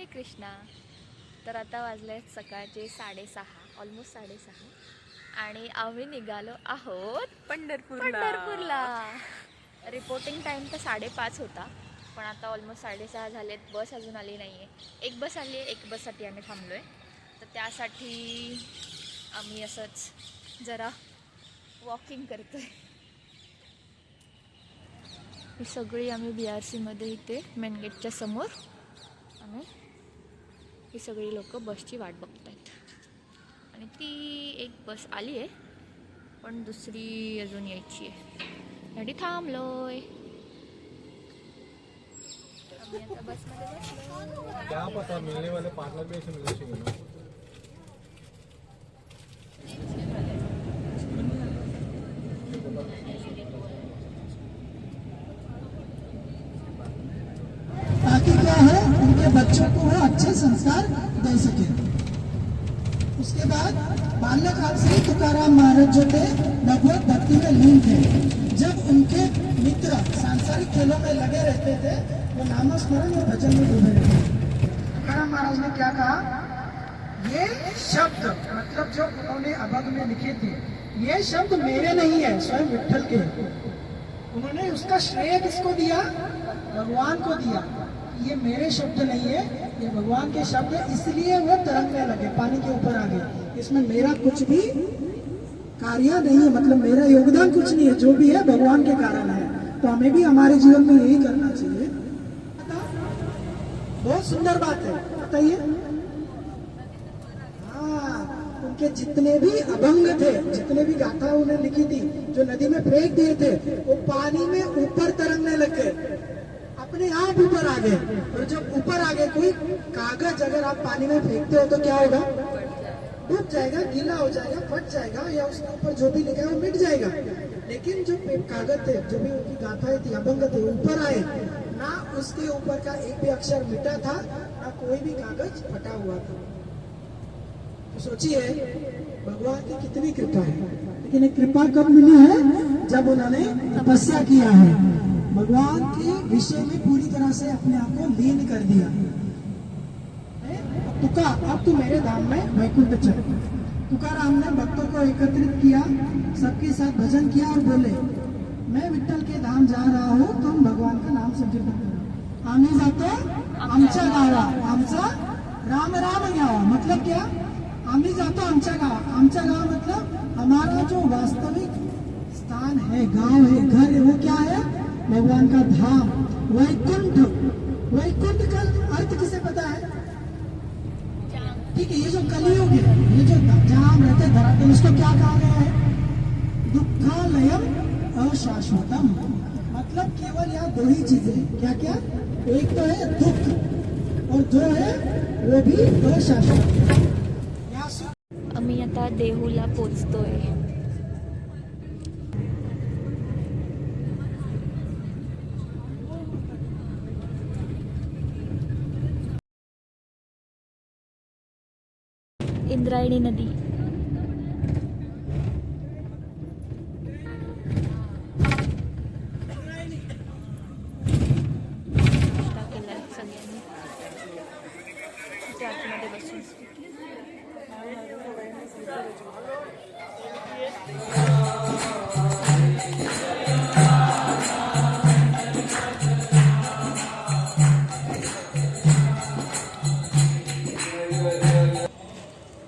हरे कृष्णा. तर आता वाजले आहेत सकाळचे 6:30, ऑलमोस्ट 6:30 आणि आम्ही निघालो आहोत पंढरपूरला. रिपोर्टिंग टाईम तर 5:30 होता, पण आता ऑलमोस्ट 6:30 झालेत. बस अजून आली नाही आहे. एक बस आली आहे, एक बससाठी आम्ही थांबलो आहे. तर त्यासाठी आम्ही असंच जरा वॉकिंग करतो आहे. ही सगळी आम्ही BRCमध्ये इथे मेन गेटच्या समोर आम्ही ही सगळी लोक बसची वाट बघत आहेत. आणि ती एक बस आली आहे, पण दुसरी अजून यायची आहे. यासाठी थांबलोय. आम्ही आता बसमध्ये बसलो. क्या पता मिलने वाले पार्टनर भी ऐसे मिलने चाहिए ना. ताकि क्या है उनके बच्चों को वो अच्छे संस्कार दे सके. उसके बाद बाल्यकाल से ही तुकाराम महाराज जो थे भगवत भक्ति में लीन थे. जब उनके मित्र सांसारिक खेलों में लगे रहते थे, वो नामस्मरण और भजन में डूबे रहते थे. तुकाराम महाराज ने क्या कहा, ये शब्द मतलब जो उन्होंने अभंग में लिखे थे, ये शब्द मेरे नहीं है, स्वयं विठ्ठल के. उन्होंने उसका श्रेय किसको दिया, भगवान को दिया. ये मेरे शब्द नहीं है, ये भगवान के शब्द है, इसलिए वो तरंगने लगे, पानी के ऊपर आ गए. इसमें मेरा कुछ भी कार्य नहीं है, मतलब मेरा योगदान कुछ नहीं है, जो भी है भगवान के कारण है. तो हमें भी हमारे जीवन में यही करना चाहिए. बहुत सुंदर बात है, बताइए. हाँ, उनके जितने भी अभंग थे, जितने भी गाथा उन्हें लिखी थी, जो नदी में फेंक दिए थे, वो पानी में ऊपर तरंगने लग गए, अपने आप ऊपर आ गए. और जब ऊपर आ गए, कोई कागज अगर आप पानी में फेंकते हो तो क्या होगा, डूब जाएगा, गीला हो जाएगा, फट जाएगा, या उसके ऊपर जो भी लिखा है वो मिट जाएगा. लेकिन जो कागज थे, जो भी उनकी गाथाएं थी, अभंग थे, ऊपर आए ना. उसके ऊपर का एक भी अक्षर मिटा था, ना कोई भी कागज फटा हुआ था. तो सोचिए भगवान की कितनी कृपा है. लेकिन एक कृपा कब मिली है, जब उन्होंने तपस्या किया है, भगवान के विषय में पूरी तरह से अपने आप को लीन कर दिया. अब तू मेरे धाम में वैकुंठ चल. तुकाराम ने भक्तों को एकत्रित किया, सबके साथ भजन किया और बोले, मैं विठ्ठल के धाम जा रहा हूँ, तुम भगवान का नाम संकीर्तन करो. आम्ही जातो आमच्या गावा, आमचा राम राम घ्यावा. मतलब क्या, आम्ही जातो आमच्या गावा. आमच्या गाव मतलब हमारा जो वास्तविक स्थान है, गांव है, घर है, वो क्या है, भगवान का धाम, वैकुंठ. वैकुंठ का अर्थ किसे पता है, ठीक है. ये जो कलियुग है, ये जो जहाँ हम रहते हैं धरातल, इसको क्या कहा गया है, दुखालयम अशाश्वतम. मतलब केवल यहाँ दो ही चीजें, क्या क्या, एक तो है दुख और जो है वो भी अशाश्वत. आम्ही आता देहूला पोचतोय. इंद्रायणी नदी. नाश्ता केलाय सगळ्यांनी इथे आतमध्ये बसून.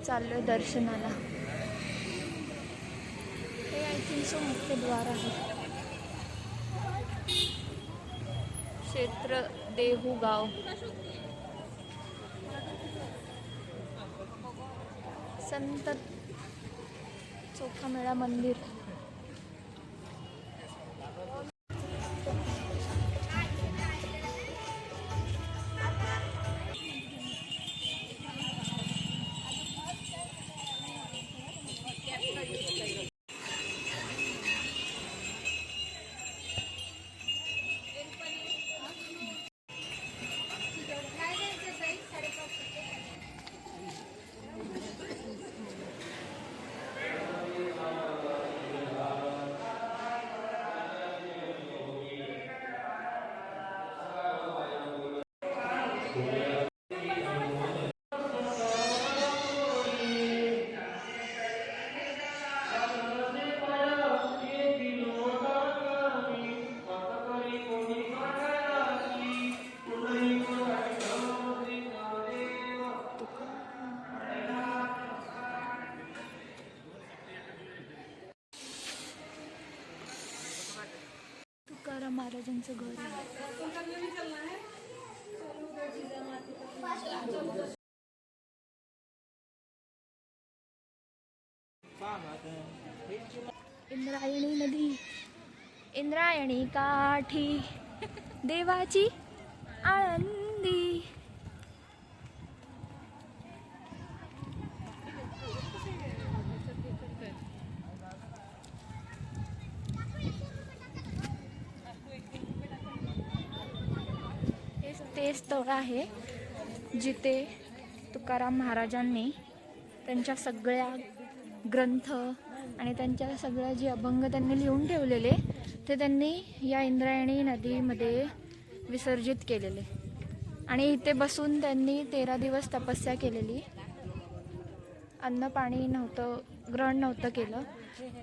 चाललोय दर्शनाला. हे आय थिंक सो मुख्य द्वार आहे. क्षेत्र देहू गाव. संत चोखामेळा मंदिर. तुकाराम महाराजांचं घर आहे. इंद्रायणी नदी, इंद्रायणी काठी देवाची आळंदी. ते स्थळ आहे जिथे तुकाराम महाराजांनी त्यांच्या सगळ्या ग्रंथ आणि त्यांच्या सगळ्या जे अभंग त्यांनी लिहून ठेवलेले ते त्यांनी या इंद्रायणी नदीमध्ये विसर्जित केलेले. आणि इथे बसून त्यांनी 13 दिवस तपस्या केलेली. अन्न पाणी नव्हतं, ग्रहण नव्हतं केलं.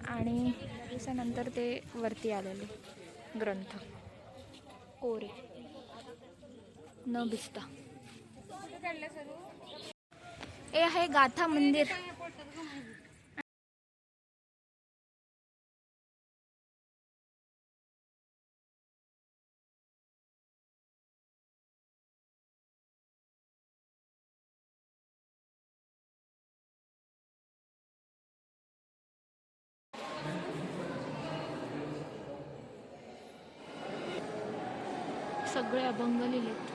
आणि दिवसानंतर ते वरती आलेले ग्रंथ कोरे न भिजता. हे आहे गाथा मंदिर. सगळे अभंग लिहिलेत.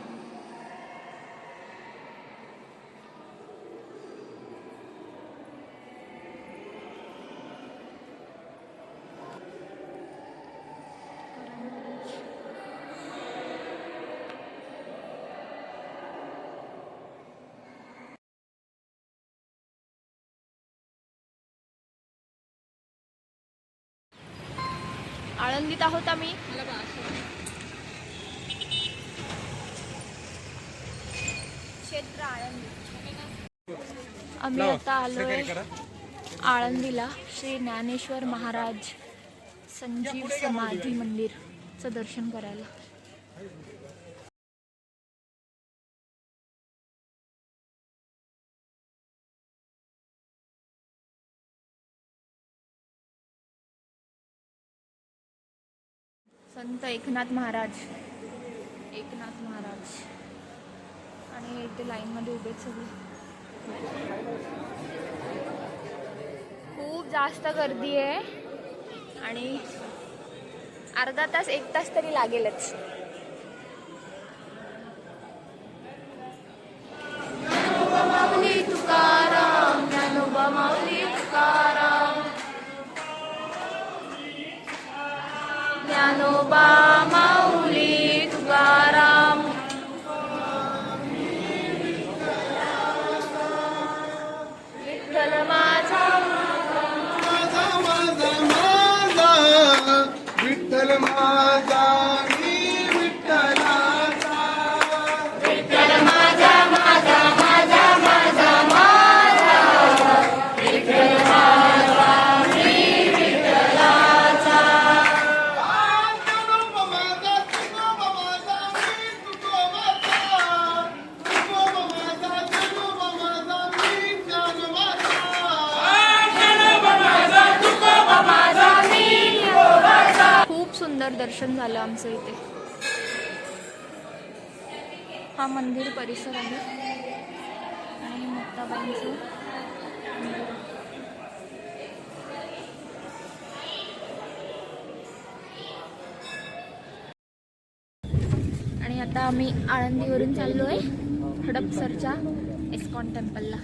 आळंदीत आहोत आम्ही. क्षेत्र आळंदी. आम्ही आता आलोय आळंदीला श्री ज्ञानेश्वर महाराज संजीव समाधी मंदिरचं दर्शन करायला. संत एकनाथ महाराज आणि इथे लाईनमध्ये उभे सगळे. खूप जास्त गर्दी आहे आणि अर्धा तास 1 तास तरी लागेलच. माऊली तुकाराम, ज्ञानोबा माऊली तुकाराम, ज्ञानोबा माऊली तुकाराम. विठ्ठल माझा विठ्ठल माझा मी विठ्ठलाचा. विठ्ठल माझा माझा माझा माझा माझा, विठ्ठल माझा मी विठ्ठलाचा. खूप सुंदर दर्शन झालं आमचं इथे. हा मंदिर परिसर आहे आणि मुक्ताबाईंचं मंदिर. आणि आता आम्ही आळंदीवरून चाललोय हडपसरच्या इस्कॉन टेम्पलला.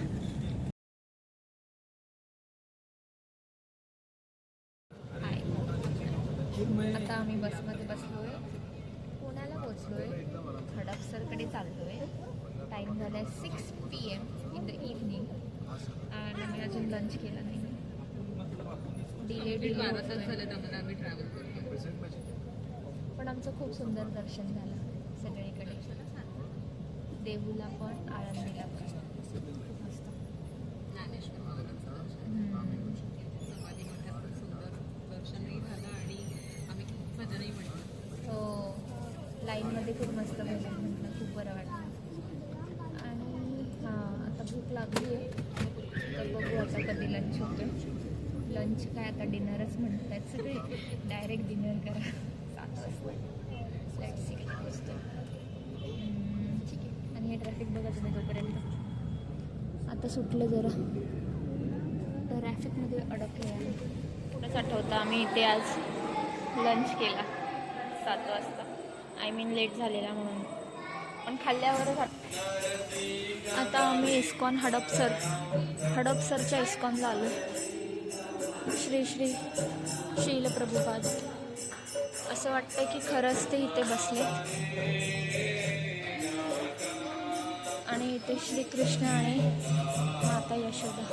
आता आम्ही बसमध्ये बसलोय, पुण्याला पोचलोय, हडपसरकडे चाललोय. टाइम झालाय 6 PM इन द इव्हनिंग आणि आम्ही अजून लंच केला नाही. डिले आम्ही ट्रॅव्हल करतो. पण आमचं खूप सुंदर दर्शन झालं सगळीकडे, देहूला पण आळंदीला पण. खूप मस्त. हो, लाईनमध्ये खूप मस्त भजन म्हटलं, खूप बरं वाटलं. आणि हां, आता भूक लागली आहे तर बघू आता कधी लंच होतं. लंच काय आता डिनरच म्हणत आहेत सगळे. डायरेक्ट डिनर करा 7 वाजता. ट्रॅफिक बघा तुम्ही तोपर्यंत. आता सुटलं जरा, ट्रॅफिकमध्ये अडकले आहे. पुढंच आठवतं आम्ही इथे आज लंच केला 7 वाजता. आय मीन लेट झालेला म्हणून, पण खाल्ल्यावरच. आता आम्ही इस्कॉन हडपसरच्या इस्कॉनला आलो. श्री श्री शील प्रभुपाद. असं वाटतं की खरंच ते इथे बसले आणि इथे श्रीकृष्ण आणि माता यशोदा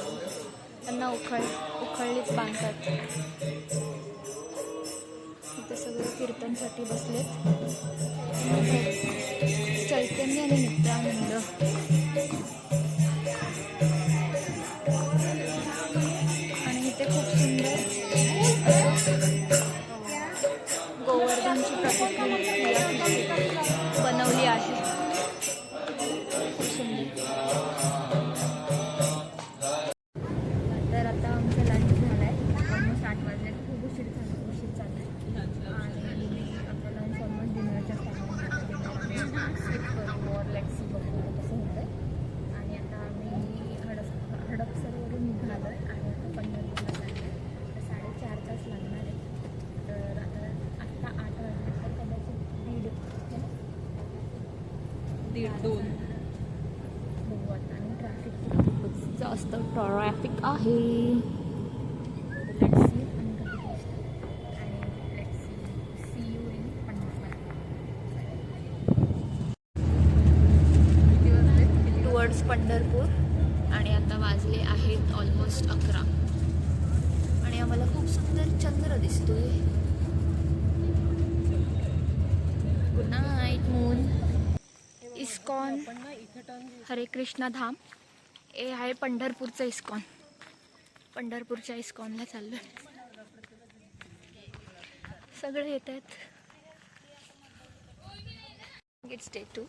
त्यांना उखळीत बांधतात. इथे सगळे कीर्तनसाठी बसलेत. चैतन्य आणि नित्यानंद. आणि इथे खूप सुंदर गोवर्धनची प्रतिक्रिया बनवली आहे. खूप सुंदर. तर आता आमचं लंच झालं आहे. ऑलमोस्ट 8 वाजले. खूप उशीर चालला आहे. आणि आपलं लंच ऑलमोस्ट डिनरच्या स्किप करू और लेट्सी बघू कसं होतं आहे. आणि आता आम्ही हडपसरवरून निघालो आहे आणि आता पंढरपूरला जाणार आहे. तर 4:30 तास लागणार आहे. तर आता 8 वाजले तर कदाचित 1:30 बघू आता. आणि ट्रॅफिक खूपच जास्त ट्रॅफिक आहे. लेट्स सी आणि let's see you in Pandharpur. Towards Pandharpur. आणि आता वाजले आहेत ऑलमोस्ट 11 आणि आम्हाला खूप सुंदर चंद्र दिसतोय. Good night moon. इस्कॉन हरे कृष्णा धाम हे आहे पंढरपूरचं इस्कॉन. पंढरपूरच्या इस्कॉनला चाललो आहे. सगळे येत आहेत. इट्स डे 2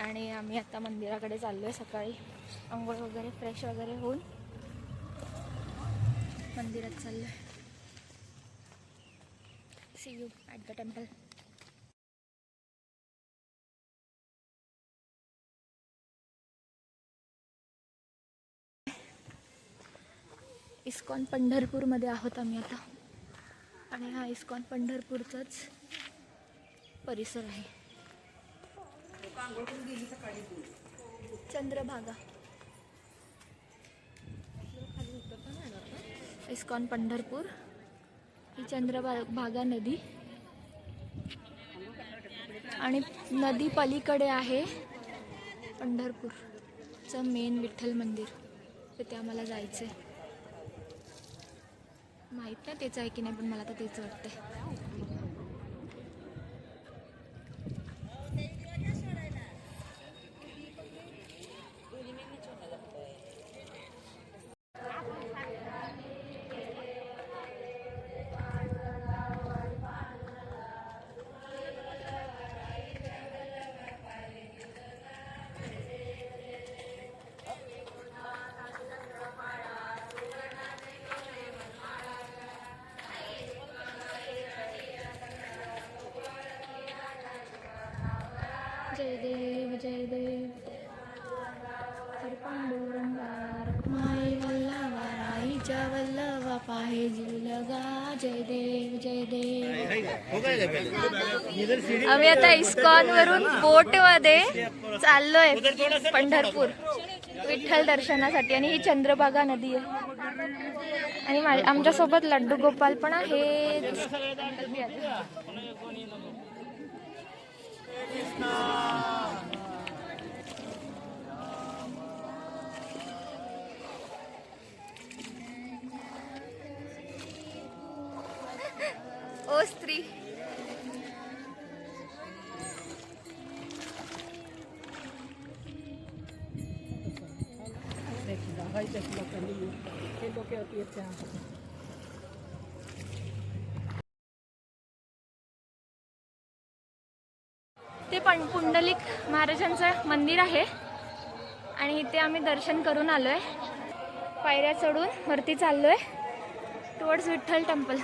आणि आम्ही आता मंदिराकडे चाललो आहे. सकाळी आंघोळ वगैरे फ्रेश वगैरे होऊन मंदिरात चाललो आहे. See you at the temple. ISKCON पंढरपूरमध्ये आहोत आम्ही आता. आणि हा इस्कॉन पंढरपूरचाच परिसर आहे. चंद्रभागा. इस्कॉन पंढरपूर ही चंद्रभागा नदी आणि नदी पलीकडे आहे पंढरपूरचं मेन विठ्ठल मंदिर. तिथे आम्हाला जायचं आहे. माहीत नाही तेच आहे की नाही, पण मला तर तेच वाटतंय. जय देव जय देव. हर पांडुरंगा रखमाई वल्लभा राईच्या वल्लभा पाहे जीव लगा. जय देव जय देव. आम्ही आता इस्कॉन वरून बोट मध्ये चाललोय पंढरपूर विठ्ठल दर्शनासाठी. आणि ही चंद्रभागा नदी आहे. आणि आमच्यासोबत लड्डू गोपाल पण आहेत. ओ स्त्री. ते पण पुंडलिक महाराजांचं मंदिर आहे आणि इथे आम्ही दर्शन करून आलोय. पायऱ्या चढून वरती चाललोय टुवर्ड्स विठ्ठल टेम्पल.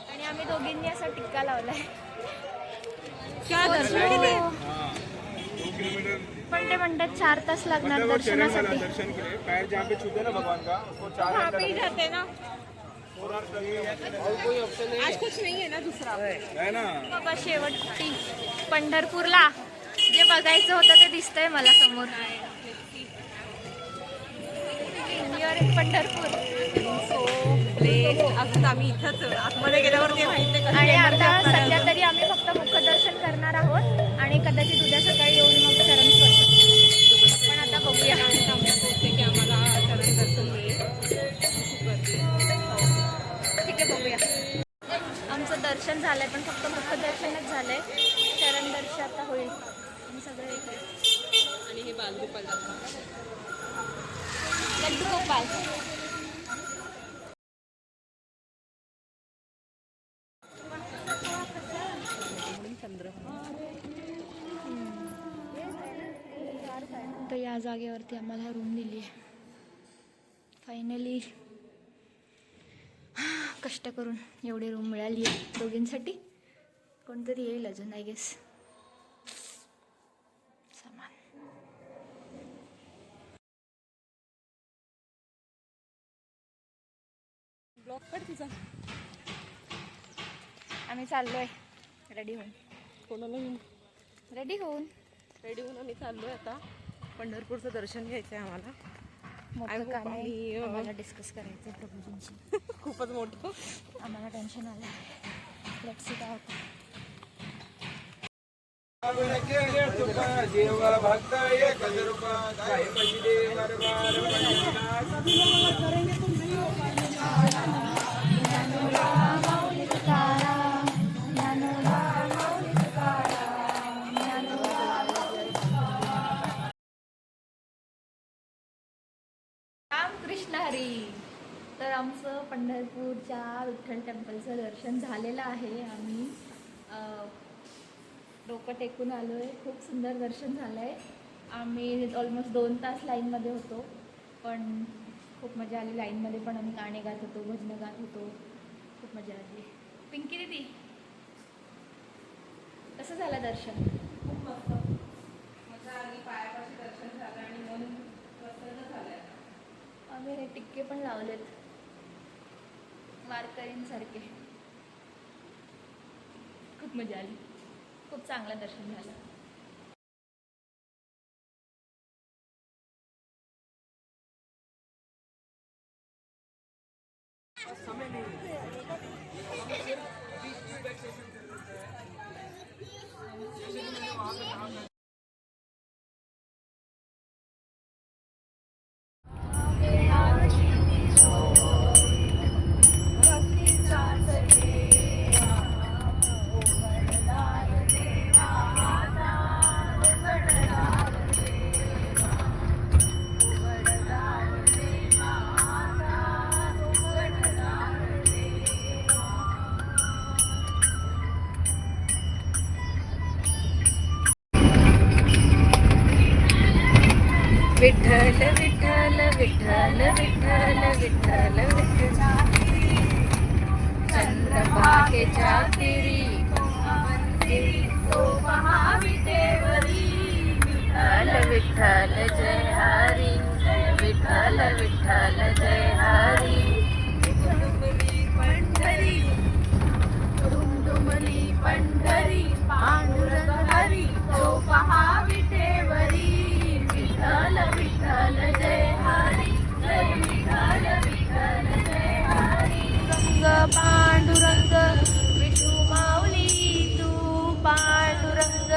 आणि आम्ही आम्ही दोघींनी असा टिक्का लावलाय. पण ते म्हणतात 4 तास लागणार दर्शनासाठी. दर्शन के लिए पैर जहाँ पे छूते ना भगवान का उसको 4 घंटे जाते ना. कोई ऑप्शन नहीं आज कुछ नहीं है ना दूसरा. है ना. बाबा शेवटी पंढरपूरला जे बघायचं होतं ते दिसतंय मला समोर. पंढरपूर अजून आम्ही इथंच आतमध्ये गेल्यावर ते माहित नाही. आणि आता सध्या तरी आम्ही फक्त मुखदर्शन करणार आहोत आणि कदाचित उद्या सकाळी येऊन मग चरण स्पर्श. पण आता बघूया. की आम्हाला चरण दर्शन मिळेल. ठीक आहे, बघूया. आमचं दर्शन झालंय पण फक्त मुखदर्शनच झालंय. चरण दर्शन आता होईल. आणि सगळं इकडे आणि हे बालगोपाल लड्डू गोपाल. तर या जागेवरती आम्हाला रूम दिली आहे फायनली. कष्ट करून एवढी रूम मिळाली आहे दोघींसाठी. कोणतरी येईल अजून आय गेस. सामान ब्लॉक काढ तिचा. आम्ही चाललोय रेडी होऊन. कोणाला घेऊन रेडी होऊन रेडी होऊन आम्ही चाललोय आता. पंढरपूरचं दर्शन घ्यायचं आहे आम्हाला. मोठं काम आहे. आणि आम्हाला डिस्कस करायचं आहे प्रभूजींशी. खूपच मोठं. आम्हाला टेन्शन आलं. लेट्स सी काय होतं. देवा भक्त एक रुपया काय पैसे दे दरबार रामकृष्ण हरी. तर आमचं पंढरपूरच्या विठ्ठल टेम्पलचं दर्शन झालेलं आहे. आम्ही डोकं टेकून आलो आहे. खूप सुंदर दर्शन झालं आहे. आम्ही ऑलमोस्ट 2 तास लाईनमध्ये होतो पण खूप मजा आली. लाईनमध्ये पण आम्ही गाणे गात होतो, भजनं गात होतो. खूप मजा आली. पिंकी दीदी कसं झालं दर्शन? खूप मस्त मजा आली. पायापाशी दर्शन झालं आणि मन प्रसन्न झालंय. आम्ही हे टिक्के पण लावलेत वारकरींसारखे. खूप मजा आली. खूप चांगलं दर्शन झालं. विठ्ठल विठ्ठल विठ्ठल विठ्ठल विठ्ठल विठ्ठल. चंद्रभागेच्या तिरी विठ्ठल विठ्ठल जय हरी. विठ्ठल विठ्ठल जय हरी. पंढरी दुमदुमली पंढरी पांडुरंग हरी तो पहा विटेवरी. विठ्ठल विठ्ठल जय हरी. जय विठ्ठल विठ्ठल जय हरी. रंग पांडुरंग विठू माऊली तू पांडुरंग